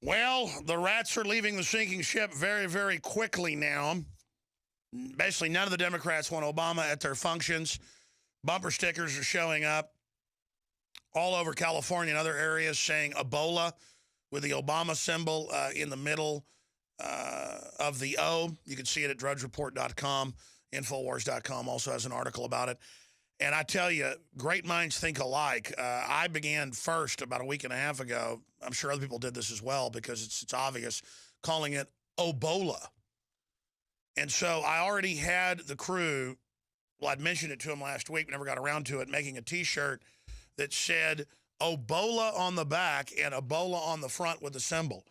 Well, the rats are leaving the sinking ship very, very quickly now. Basically, none of the Democrats want Obama at their functions. Bumper stickers are showing up all over California and other areas saying Ebola with the Obama symbol in the middle of the O. You can see it at drudgereport.com. Infowars.com also has an article about it. And I tell you, great minds think alike. I began first about a week and a half ago. I'm sure other people did this as well because it's obvious, calling it Ebola. And so I already had the crew, well, I'd mentioned it to them last week, never got around to it, making a T-shirt that said Ebola on the back and Ebola on the front with the symbol.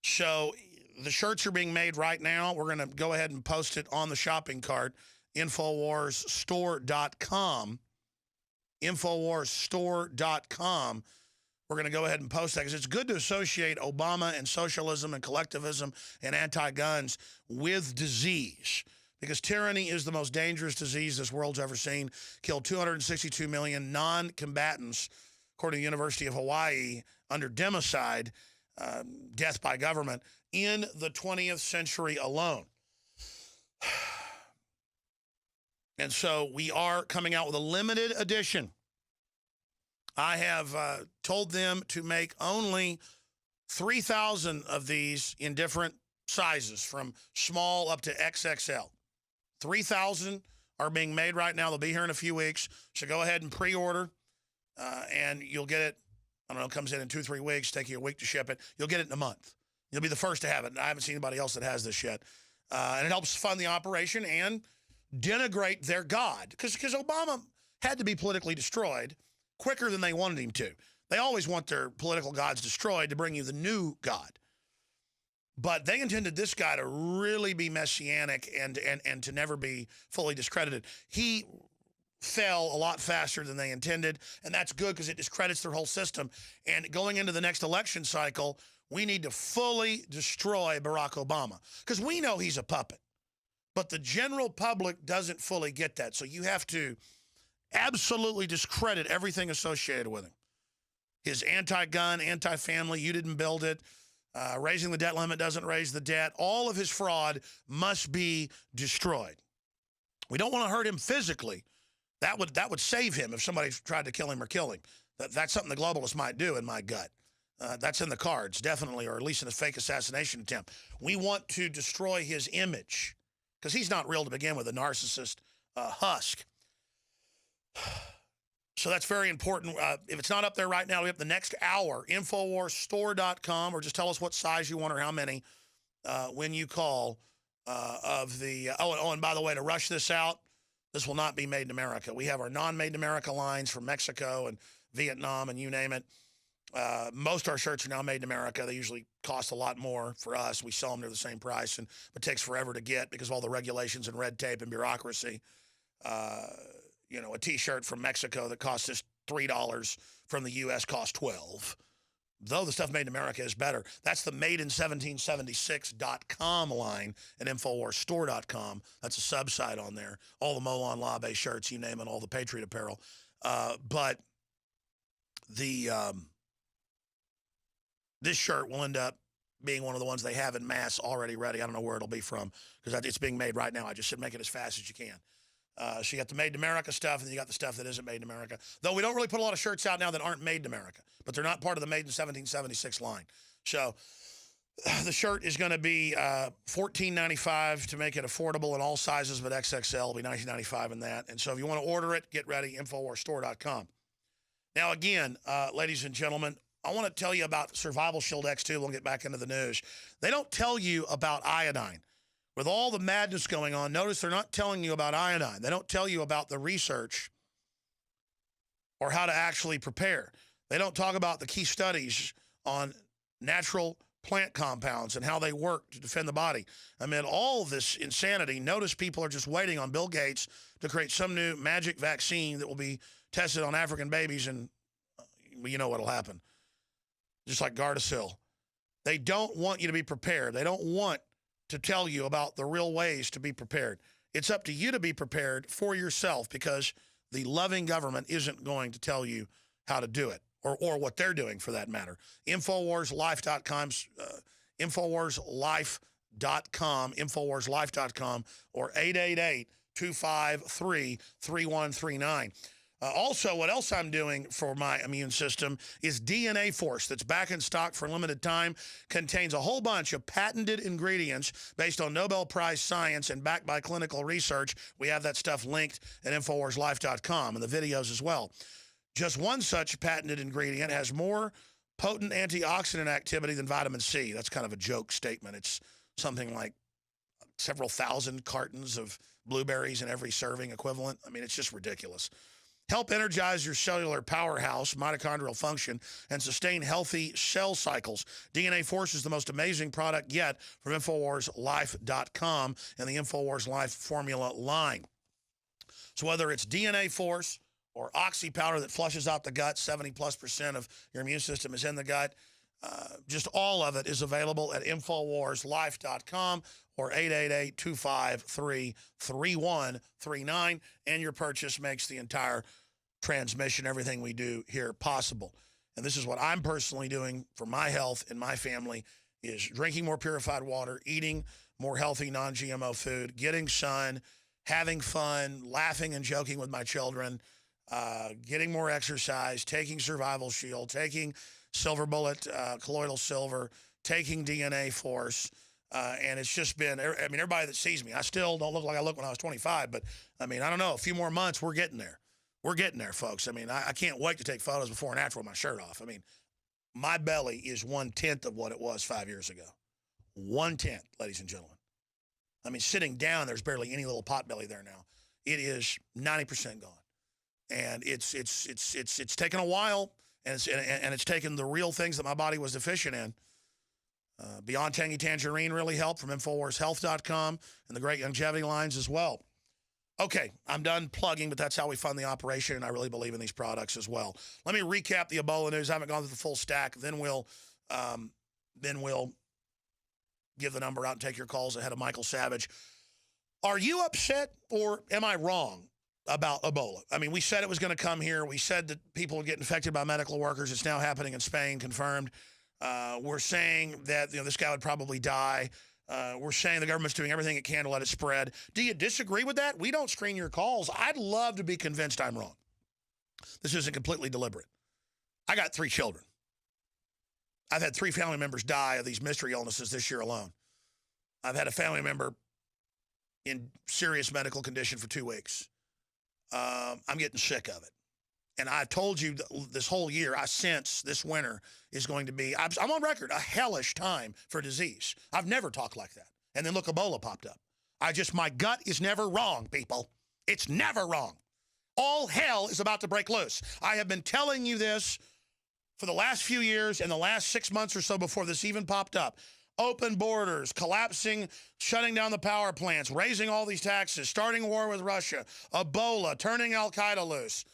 So the shirts are being made right now. We're going to go ahead and post it on the shopping cart. InfoWarsStore.com. InfoWarsStore.com. We're going to go ahead and post that because it's good to associate Obama and socialism and collectivism and anti-guns with disease, because tyranny is the most dangerous disease this world's ever seen. Killed 262 million non-combatants, according to the University of Hawaii, under democide, death by government, in the 20th century alone. And so we are coming out with a limited edition. I have told them to make only 3,000 of these in different sizes, from small up to XXL. 3,000 are being made right now. They'll be here in a few weeks. So go ahead and pre-order, and you'll get it. I don't know, it comes in 2-3 weeks. Take you a week to ship it. You'll get it in a month. You'll be the first to have it. I haven't seen anybody else that has this yet. And it helps fund the operation and denigrate their God. Because Obama had to be politically destroyed quicker than they wanted him to. They always want their political gods destroyed to bring you the new God. But they intended this guy to really be messianic and to never be fully discredited. He fell a lot faster than they intended, and that's good because it discredits their whole system. And going into the next election cycle, we need to fully destroy Barack Obama, because we know he's a puppet. But the general public doesn't fully get that. So you have to absolutely discredit everything associated with him. His anti-gun, anti-family, you didn't build it. Raising the debt limit doesn't raise the debt. All of his fraud must be destroyed. We don't want to hurt him physically. That would save him if somebody tried to kill him or kill him. That's something the globalists might do, in my gut. That's in the cards, definitely, or at least in a fake assassination attempt. We want to destroy his image, because he's not real to begin with, a narcissist husk. So that's very important. If it's not up there right now, we have the next hour, InfoWarsStore.com, or just tell us what size you want or how many when you call and by the way, to rush this out, this will not be made in America. We have our non-made in America lines from Mexico and Vietnam and you name it. Most of our shirts are now made in America. They usually cost a lot more for us. We sell them near the same price, and it takes forever to get because of all the regulations and red tape and bureaucracy. A T-shirt from Mexico that costs us $3 from the U.S. costs $12. Though the stuff made in America is better. That's the made-in-1776.com line at InfoWarsStore.com. That's a sub-site on there. All the Molon Labe shirts, you name it, all the Patriot apparel. But this shirt will end up being one of the ones they have in mass already ready. I don't know where it'll be from because it's being made right now. I just said make it as fast as you can. So you got the Made in America stuff, and then you got the stuff that isn't made in America. Though we don't really put a lot of shirts out now that aren't made in America, but they're not part of the Made in 1776 line. So the shirt is going to be $14.95 to make it affordable in all sizes, but XXL will be $19.95 in that. And so if you want to order it, get ready, InfoWarsStore.com. Now, again, ladies and gentlemen, I want to tell you about Survival Shield X2. We'll get back into the news. They don't tell you about iodine. With all the madness going on, notice they're not telling you about iodine. They don't tell you about the research or how to actually prepare. They don't talk about the key studies on natural plant compounds and how they work to defend the body. Amid all of this insanity, notice people are just waiting on Bill Gates to create some new magic vaccine that will be tested on African babies, and you know what'll happen. Just like Gardasil. They don't want you to be prepared. They don't want to tell you about the real ways to be prepared. It's up to you to be prepared for yourself, because the loving government isn't going to tell you how to do it or what they're doing for that matter. InfoWarsLife.com, InfoWarsLife.com, or 888-253-3139. Also, what else I'm doing for my immune system is DNA Force, that's back in stock for a limited time, contains a whole bunch of patented ingredients based on Nobel Prize science and backed by clinical research. We have that stuff linked at InfoWarsLife.com and the videos as well. Just one such patented ingredient has more potent antioxidant activity than vitamin C. That's kind of a joke statement. It's something like several thousand cartons of blueberries in every serving equivalent. I mean, it's just ridiculous. Help energize your cellular powerhouse, mitochondrial function, and sustain healthy cell cycles. DNA Force is the most amazing product yet from InfoWarsLife.com and the InfoWars Life formula line. So whether it's DNA Force or Oxy powder that flushes out the gut, 70+% of your immune system is in the gut, just all of it is available at InfoWarsLife.com or 888-253-3139, and your purchase makes the entire transmission, everything we do here, possible. And this is what I'm personally doing for my health and my family, is drinking more purified water, eating more healthy non-GMO food, getting sun, having fun, laughing and joking with my children, getting more exercise, taking Survival Shield, taking Silver Bullet, colloidal silver, taking DNA Force, and it's just been, I mean, everybody that sees me, I still don't look like I looked when I was 25, but, I mean, I don't know, a few more months, we're getting there. We're getting there, folks. I mean, I can't wait to take photos before and after with my shirt off. I mean, my belly is 1/10 of what it was 5 years ago. 1/10, ladies and gentlemen. I mean, sitting down, there's barely any little pot belly there now. It is 90% gone. And it's taken a while, and it's taken the real things that my body was deficient in. Beyond Tangy Tangerine really helped from InfoWarsHealth.com and the great longevity lines as well. Okay, I'm done plugging, but that's how we fund the operation, and I really believe in these products as well. Let me recap the Ebola news. I haven't gone through the full stack. Then we'll give the number out and take your calls ahead of Michael Savage. Are you upset, or am I wrong about Ebola? I mean, we said it was going to come here. We said that people would get infected by medical workers. It's now happening in Spain, confirmed. We're saying that this guy would probably die. We're saying the government's doing everything it can to let it spread. Do you disagree with that? We don't screen your calls. I'd love to be convinced I'm wrong. This isn't completely deliberate. I got 3 children. I've had 3 family members die of these mystery illnesses this year alone. I've had a family member in serious medical condition for 2 weeks. I'm getting sick of it. And I've told you this whole year, I sense this winter is going to be, I'm on record, a hellish time for disease. I've never talked like that. And then look, Ebola popped up. My gut is never wrong, people. It's never wrong. All hell is about to break loose. I have been telling you this for the last few years and the last 6 months or so before this even popped up. Open borders, collapsing, shutting down the power plants, raising all these taxes, starting a war with Russia, Ebola, turning Al-Qaeda loose.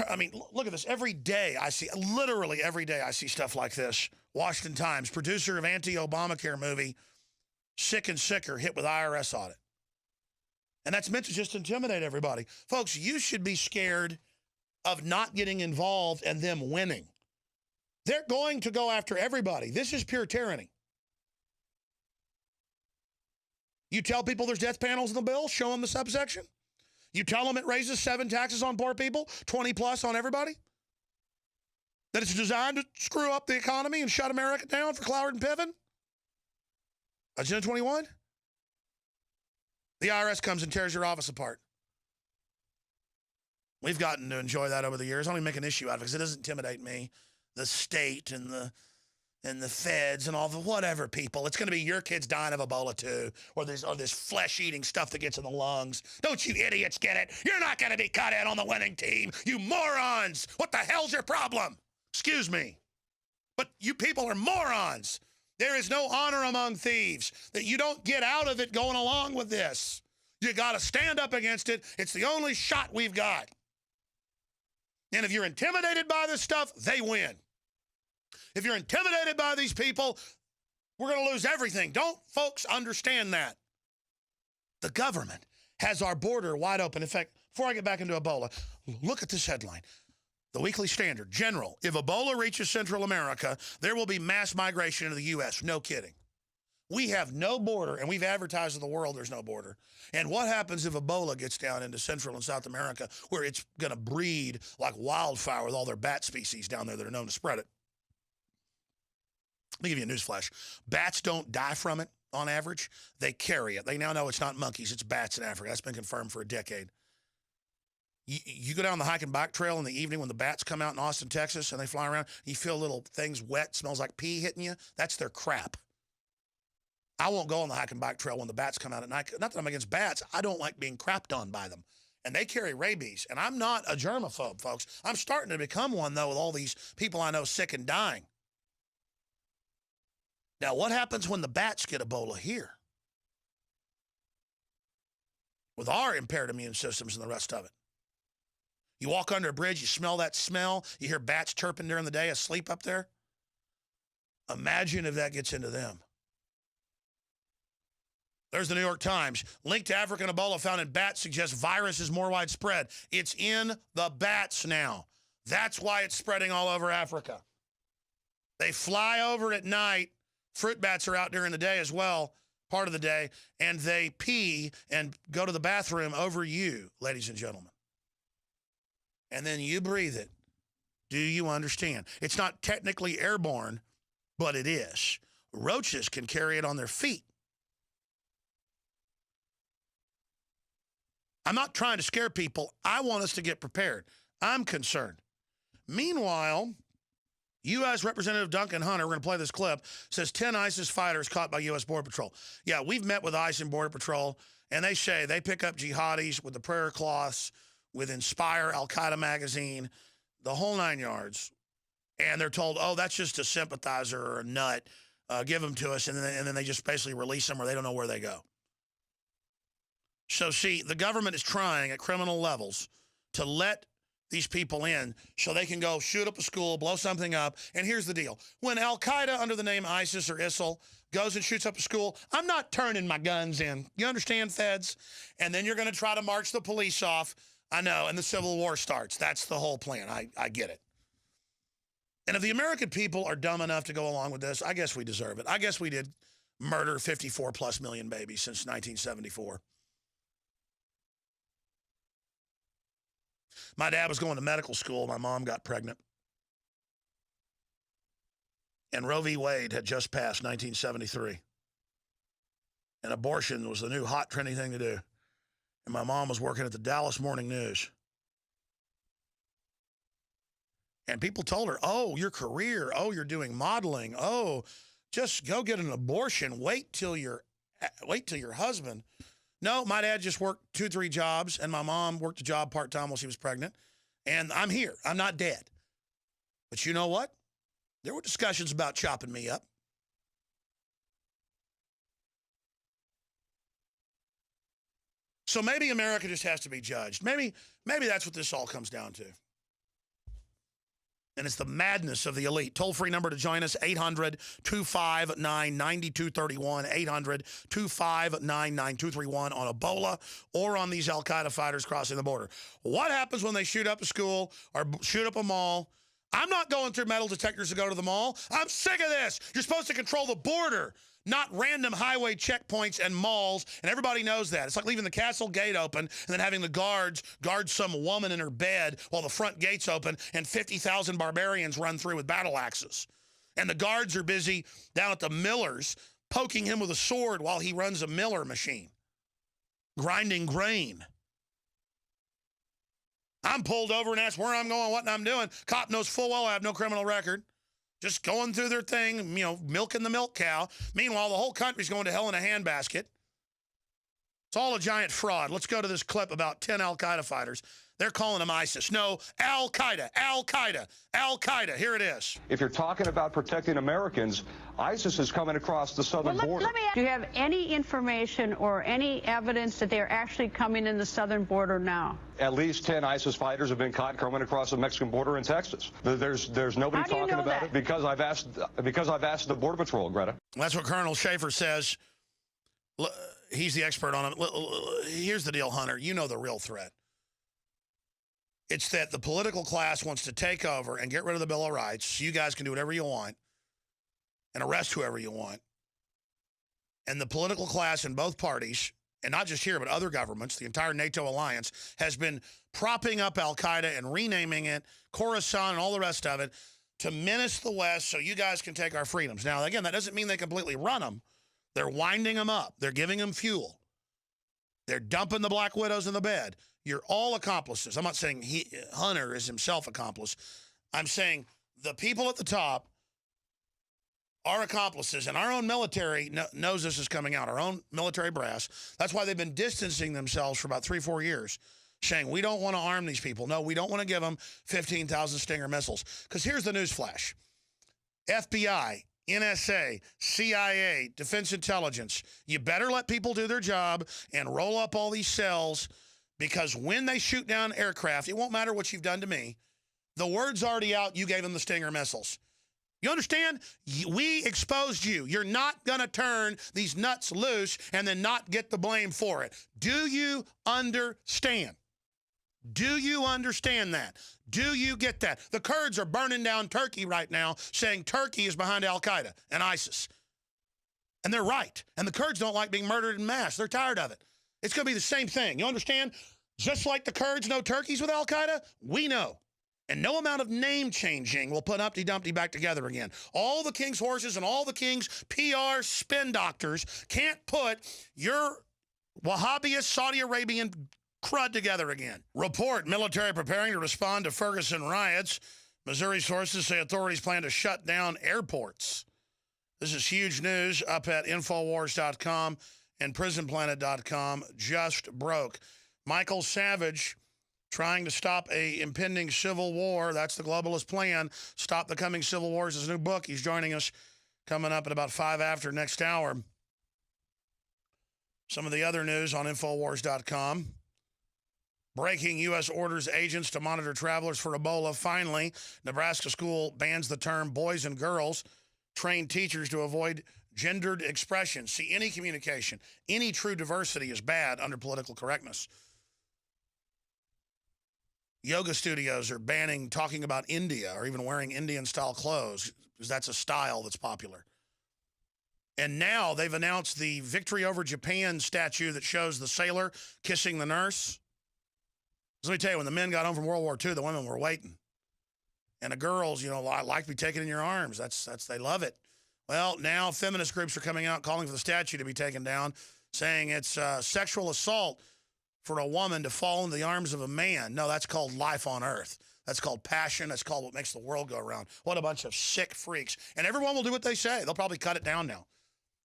I mean, look at this. Every day I see, literally every day I see stuff like this. Washington Times, producer of anti-Obamacare movie, sick and sicker, hit with IRS audit. And that's meant to just intimidate everybody. Folks, you should be scared of not getting involved and them winning. They're going to go after everybody. This is pure tyranny. You tell people there's death panels in the bill, show them the subsection. You tell them it raises 7 taxes on poor people, 20 plus on everybody? That it's designed to screw up the economy and shut America down for Cloward and Piven? Agenda 21? The IRS comes and tears your office apart. We've gotten to enjoy that over the years. I don't even make an issue out of it because it doesn't intimidate me. The state and the feds and all the whatever people. It's going to be your kids dying of Ebola too, or this flesh-eating stuff that gets in the lungs. Don't you idiots get it? You're not going to be cut in on the winning team, you morons. What the hell's your problem? Excuse me. But you people are morons. There is no honor among thieves. That you don't get out of it going along with this. You got to stand up against it. It's the only shot we've got. And if you're intimidated by this stuff, they win. If you're intimidated by these people, we're going to lose everything. Don't folks understand that? The government has our border wide open. In fact, before I get back into Ebola, look at this headline. The Weekly Standard. General, if Ebola reaches Central America, there will be mass migration into the U.S. No kidding. We have no border, and we've advertised to the world there's no border. And what happens if Ebola gets down into Central and South America, where it's going to breed like wildfire with all their bat species down there that are known to spread it? Let me give you a newsflash. Bats don't die from it on average. They carry it. They now know it's not monkeys, it's bats in Africa. That's been confirmed for a decade. You go down the hike and bike trail in the evening when the bats come out in Austin, Texas, and they fly around, you feel little things wet, smells like pee hitting you. That's their crap. I won't go on the hike and bike trail when the bats come out at night. Not that I'm against bats. I don't like being crapped on by them. And they carry rabies. And I'm not a germaphobe, folks. I'm starting to become one, though, with all these people I know sick and dying. Now, what happens when the bats get Ebola here? With our impaired immune systems and the rest of it. You walk under a bridge, you smell that smell, you hear bats chirping during the day asleep up there. Imagine if that gets into them. There's the New York Times. Link to African Ebola found in bats suggests virus is more widespread. It's in the bats now. That's why it's spreading all over Africa. They fly over at night. Fruit bats are out during the day as well, part of the day, and they pee and go to the bathroom over you, ladies and gentlemen. And then you breathe it. Do you understand? It's not technically airborne, but it is. Roaches can carry it on their feet. I'm not trying to scare people. I want us to get prepared. I'm concerned. Meanwhile, U.S. Representative Duncan Hunter, we're going to play this clip, says 10 ISIS fighters caught by U.S. Border Patrol. Yeah, we've met with ICE and Border Patrol, and they say they pick up jihadis with the prayer cloths, with Inspire, Al-Qaeda magazine, the whole 9 yards. And they're told, oh, that's just a sympathizer or a nut. Give them to us, and then they just basically release them or they don't know where they go. So, see, the government is trying at criminal levels to let these people in so they can go shoot up a school, blow something up. And here's the deal. When Al-Qaeda, under the name ISIS or ISIL, goes and shoots up a school, I'm not turning my guns in. You understand, feds? And then you're going to try to march the police off. I know, and the Civil War starts. That's the whole plan. I get it. And if the American people are dumb enough to go along with this, I guess we deserve it. I guess we did murder 54+ million babies since 1974. My dad was going to medical school. My mom got pregnant. And Roe v. Wade had just passed, 1973. And abortion was the new hot, trendy thing to do. And my mom was working at the Dallas Morning News. And people told her, oh, your career, oh, you're doing modeling, oh, just go get an abortion. Wait till your husband. No, my dad just worked 2-3 jobs, and my mom worked a job part-time while she was pregnant. And I'm here. I'm not dead. But you know what? There were discussions about chopping me up. So maybe America just has to be judged. Maybe that's what this all comes down to. And it's the madness of the elite. Toll-free number to join us, 800-259-9231, 800-259-9231 on Ebola or on these Al-Qaeda fighters crossing the border. What happens when they shoot up a school or shoot up a mall? I'm not going through metal detectors to go to the mall. I'm sick of this. You're supposed to control the border, not random highway checkpoints and malls, and everybody knows that. It's like leaving the castle gate open and then having the guards guard some woman in her bed while the front gate's open and 50,000 barbarians run through with battle axes. And the guards are busy down at the miller's poking him with a sword while he runs a miller machine, grinding grain. I'm pulled over and asked where I'm going, what I'm doing. Cop knows full well I have no criminal record. Just going through their thing, milking the milk cow. Meanwhile, the whole country's going to hell in a handbasket. It's all a giant fraud. Let's go to this clip about 10 Al-Qaeda fighters. They're calling them ISIS. No, Al-Qaeda, Al-Qaeda, Al-Qaeda. Here it is. If you're talking about protecting Americans, ISIS is coming across the southern border. Do you have any information or any evidence that they're actually coming in the southern border now? At least 10 ISIS fighters have been caught coming across the Mexican border in Texas. There's nobody talking about it because I've asked the Border Patrol, Greta. That's what Colonel Schaefer says. He's the expert on it. Here's the deal, Hunter. You know the real threat. It's that the political class wants to take over and get rid of the Bill of Rights so you guys can do whatever you want and arrest whoever you want. And the political class in both parties, and not just here, but other governments, the entire NATO alliance, has been propping up al-Qaeda and renaming it, Khorasan and all the rest of it, to menace the West so you guys can take our freedoms. Now, again, that doesn't mean they completely run them. They're winding them up. They're giving them fuel. They're dumping the Black Widows in the bed. You're all accomplices. I'm not saying Hunter is himself accomplice. I'm saying the people at the top are accomplices, and our own military knows this is coming out, our own military brass. That's why they've been distancing themselves for about 3-4 years, saying we don't want to arm these people. No, we don't want to give them 15,000 Stinger missiles. Because here's the news flash. FBI, NSA, CIA, Defense Intelligence, you better let people do their job and roll up all these cells, because when they shoot down aircraft, it won't matter what you've done to me. The word's already out, you gave them the Stinger missiles. You understand? We exposed you. You're not going to turn these nuts loose and then not get the blame for it. Do you understand? Do you understand that? Do you get that? The Kurds are burning down Turkey right now, saying Turkey is behind al-Qaeda and ISIS. And they're right. And the Kurds don't like being murdered in mass. They're tired of it. It's going to be the same thing. You understand? Just like the Kurds know Turkey's with al-Qaeda, we know. And no amount of name changing will put Humpty Dumpty back together again. All the king's horses and all the king's PR spin doctors can't put your Wahhabist Saudi Arabian crud together again. Report, military preparing to respond to Ferguson riots. Missouri sources say authorities plan to shut down airports. This is huge news up at Infowars.com and PrisonPlanet.com. Just broke. Michael Savage trying to stop a impending civil war. That's the globalist plan. Stop the Coming Civil Wars. His new book. He's joining us coming up at about 5 after next hour. Some of the other news on Infowars.com. Breaking U.S. orders agents to monitor travelers for Ebola. Finally, Nebraska school bans the term boys and girls. Train teachers to avoid gendered expression. See, any communication, any true diversity is bad under political correctness. Yoga studios are banning talking about India or even wearing Indian-style clothes because that's a style that's popular. And now they've announced the Victory Over Japan statue that shows the sailor kissing the nurse. Let me tell you, when the men got home from World War II, the women were waiting. And the girls, you know, like to be taken in your arms. They love it. Well, now feminist groups are coming out calling for the statue to be taken down, saying it's sexual assault for a woman to fall into the arms of a man. No, that's called life on earth. That's called passion. That's called what makes the world go around. What a bunch of sick freaks. And everyone will do what they say. They'll probably cut it down now.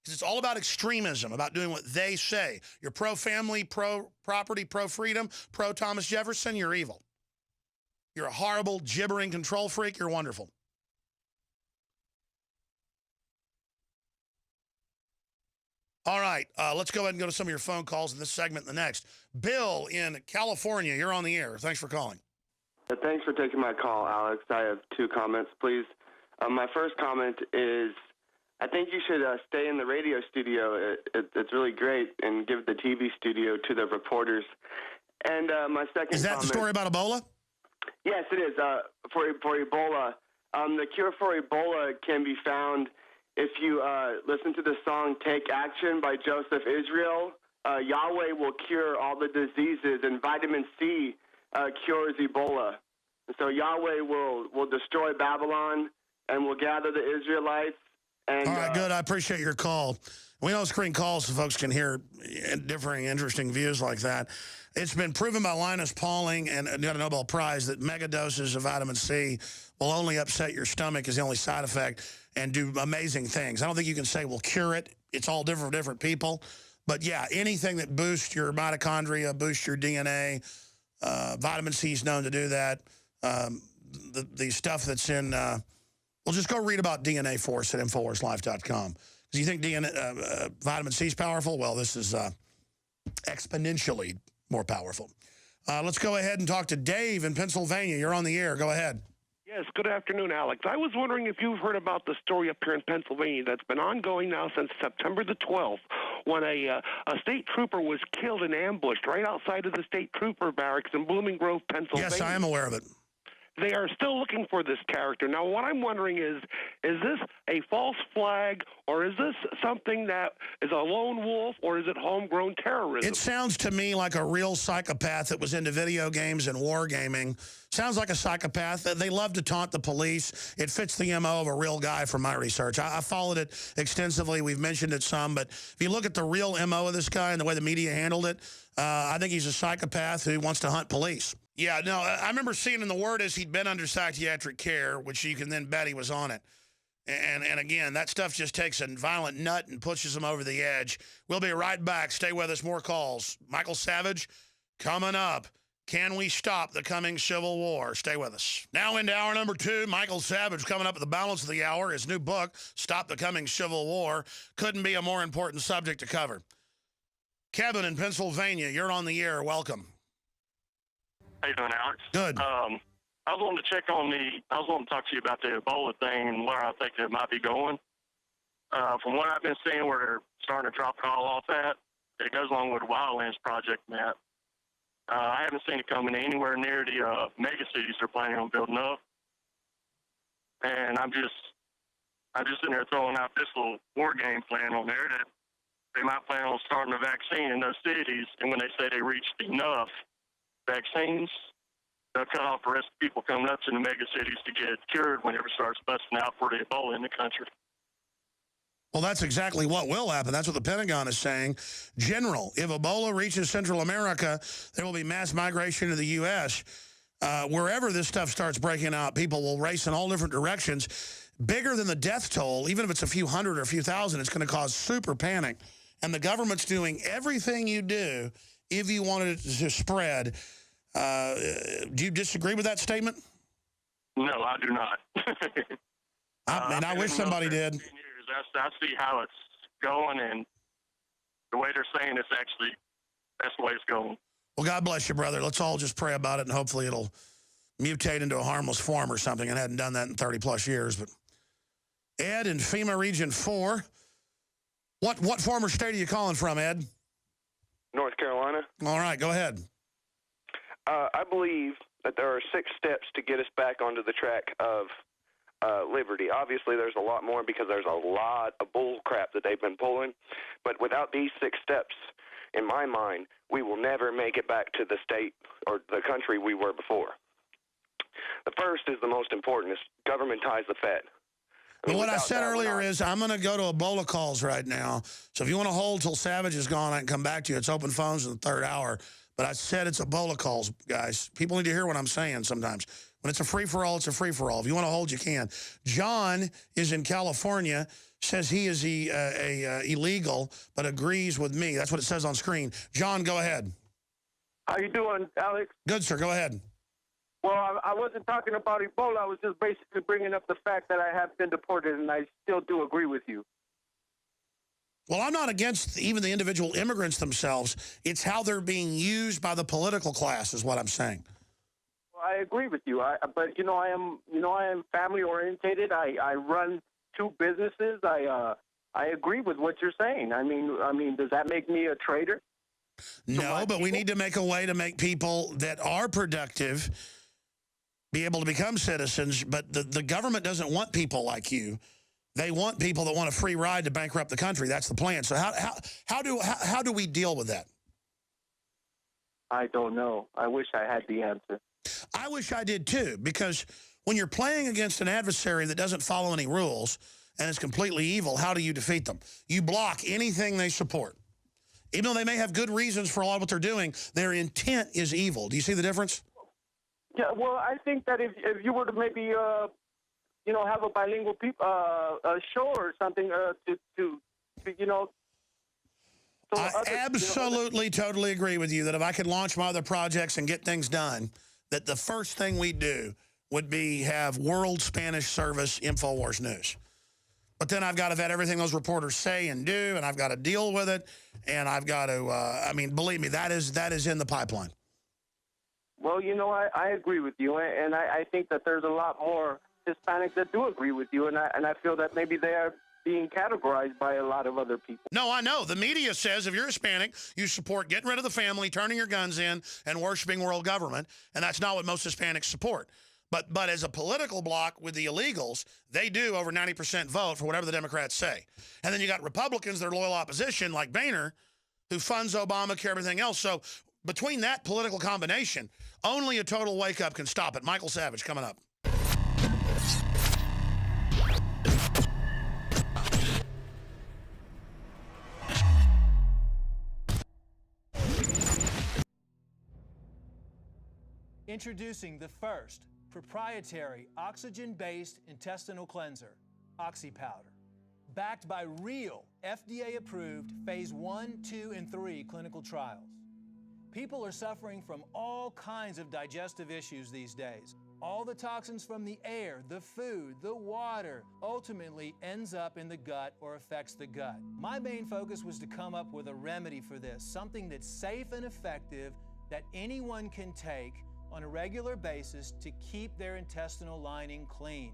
Because it's all about extremism, about doing what they say. You're pro-family, pro-property, pro-freedom, pro-Thomas Jefferson, you're evil. You're a horrible, gibbering control freak, you're wonderful. All right, let's go ahead and go to some of your phone calls in this segment and the next. Bill in California, you're on the air. Thanks for calling. Thanks for taking my call, Alex. I have 2 comments, please. My first comment is, I think you should stay in the radio studio. It's really great, and give the TV studio to the reporters. And my second Is that comment, the story about Ebola? Yes, it is. For Ebola. The cure for Ebola can be found if you listen to the song Take Action by Joseph Israel. Yahweh will cure all the diseases, and vitamin C cures Ebola. So Yahweh will destroy Babylon and will gather the Israelites. And, all right, good. I appreciate your call. We don't screen calls so folks can hear differing, interesting views like that. It's been proven by Linus Pauling and got a Nobel Prize that mega doses of vitamin C will only upset your stomach is the only side effect and do amazing things. I don't think you can say we'll cure it. It's all different for different people. But, yeah, anything that boosts your mitochondria, boosts your DNA, vitamin C is known to do that. The stuff that's in... well, just go read about DNA Force at InfoWarsLife.com. Do you think vitamin C is powerful? Well, this is exponentially more powerful. Let's go ahead and talk to Dave in Pennsylvania. You're on the air. Go ahead. Yes, good afternoon, Alex. I was wondering if you've heard about the story up here in Pennsylvania that's been ongoing now since September the 12th, when a state trooper was killed and ambushed right outside of the state trooper barracks in Blooming Grove, Pennsylvania. Yes, I am aware of it. They are still looking for this character. Now, what I'm wondering is this a false flag, or is this something that is a lone wolf, or is it homegrown terrorism? It sounds to me like a real psychopath that was into video games and wargaming. Sounds like a psychopath. They love to taunt the police. It fits the MO of a real guy from my research. I followed it extensively. We've mentioned it some, but if you look at the real MO of this guy and the way the media handled it, I think he's a psychopath who wants to hunt police. Yeah, no, I remember seeing in the word is he'd been under psychiatric care, which you can then bet he was on it. And again, that stuff just takes a violent nut and pushes him over the edge. We'll be right back. Stay with us. More calls. Michael Savage coming up. Can we stop the coming Civil War? Stay with us. Now into hour number 2, Michael Savage coming up at the balance of the hour. His new book, Stop the Coming Civil War. Couldn't be a more important subject to cover. Kevin in Pennsylvania, you're on the air. Welcome. How you doing, Alex? Good. I was wanting to talk to you about the Ebola thing and where I think it might be going. From what I've been seeing, where they're starting to drop it all off at, it goes along with Wildlands Project, Matt. I haven't seen it coming anywhere near the mega cities they're planning on building up. And I'm just sitting there throwing out this little war game plan on there that they might plan on starting a vaccine in those cities, and when they say they reached enough vaccines, they'll cut off the rest of people coming up to the mega cities to get cured whenever it starts busting out for the Ebola in the country. Well, that's exactly what will happen. That's what the Pentagon is saying. General, if Ebola reaches Central America, there will be mass migration to the U.S. Wherever this stuff starts breaking out, people will race in all different directions. Bigger than the death toll, even if it's a few hundred or a few thousand, it's going to cause super panic. And the government's doing everything you do if you wanted it to spread. Do you disagree with that statement? No, I do not. I wish somebody did. I see how it's going, and the way they're saying it's actually, that's the way it's going. Well, God bless you, brother. Let's all just pray about it, and hopefully it'll mutate into a harmless form or something. I hadn't done that in 30-plus years. But Ed in FEMA Region 4, what former state are you calling from, Ed? North Carolina. All right, go ahead. I believe that there are 6 steps to get us back onto the track of liberty. Obviously, there's a lot more because there's a lot of bull crap that they've been pulling. But without these 6 steps, in my mind, we will never make it back to the state or the country we were before. The first is the most important, is governmentize the Fed. Well, what I said earlier is I'm going to go to Ebola calls right now. So if you want to hold till Savage is gone, I can come back to you. It's open phones in the 3rd hour. But I said it's Ebola calls, guys. People need to hear what I'm saying sometimes. When it's a free-for-all, it's a free-for-all. If you want to hold, you can. John is in California, says he is illegal, but agrees with me. That's what it says on screen. John, go ahead. How you doing, Alex? Good, sir. Go ahead. Well, I wasn't talking about Ebola. I was just basically bringing up the fact that I have been deported, and I still do agree with you. Well, I'm not against even the individual immigrants themselves. It's how they're being used by the political class is what I'm saying. Well, I agree with you. But I am family orientated. I run 2 businesses. I agree with what you're saying. I mean, does that make me a traitor? No, but we need to make a way to make people that are productive be able to become citizens. But the government doesn't want people like you. They want people that want a free ride to bankrupt the country. That's the plan. So how do we deal with that? I don't know. I wish I had the answer. I wish I did too, because when you're playing against an adversary that doesn't follow any rules and is completely evil, how do you defeat them? You block anything they support. Even though they may have good reasons for a lot of what they're doing, their intent is evil. Do you see the difference? Yeah, well, I think that if you were to maybe have a bilingual show or something I absolutely, totally agree with you that if I could launch my other projects and get things done, that the first thing we do would be have World Spanish Service InfoWars News. But then I've got to vet everything those reporters say and do, and I've got to deal with it, and I've got to, believe me, that is in the pipeline. Well, I agree with you, and I think that there's a lot more Hispanics that do agree with you, and I feel that maybe they are being categorized by a lot of other people. No, I know. The media says if you're Hispanic, you support getting rid of the family, turning your guns in, and worshiping world government, and that's not what most Hispanics support. But as a political bloc with the illegals, they do over 90% vote for whatever the Democrats say. And then you got Republicans that are loyal opposition, like Boehner, who funds Obamacare, everything else. So between that political combination, only a total wake-up can stop it. Michael Savage coming up. Introducing the first proprietary oxygen-based intestinal cleanser, OxyPowder. Backed by real FDA-approved phase 1, 2, and 3 clinical trials. People are suffering from all kinds of digestive issues these days. All the toxins from the air, the food, the water, ultimately ends up in the gut or affects the gut. My main focus was to come up with a remedy for this, something that's safe and effective that anyone can take on a regular basis to keep their intestinal lining clean.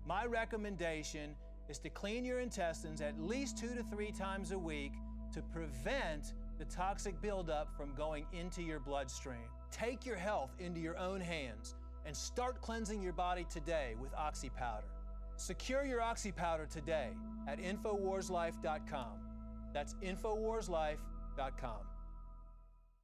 My recommendation is to clean your intestines at least 2 to 3 times a week to prevent the toxic buildup from going into your bloodstream. Take your health into your own hands and start cleansing your body today with OxyPowder. Secure your OxyPowder today at InfoWarsLife.com. That's InfoWarsLife.com.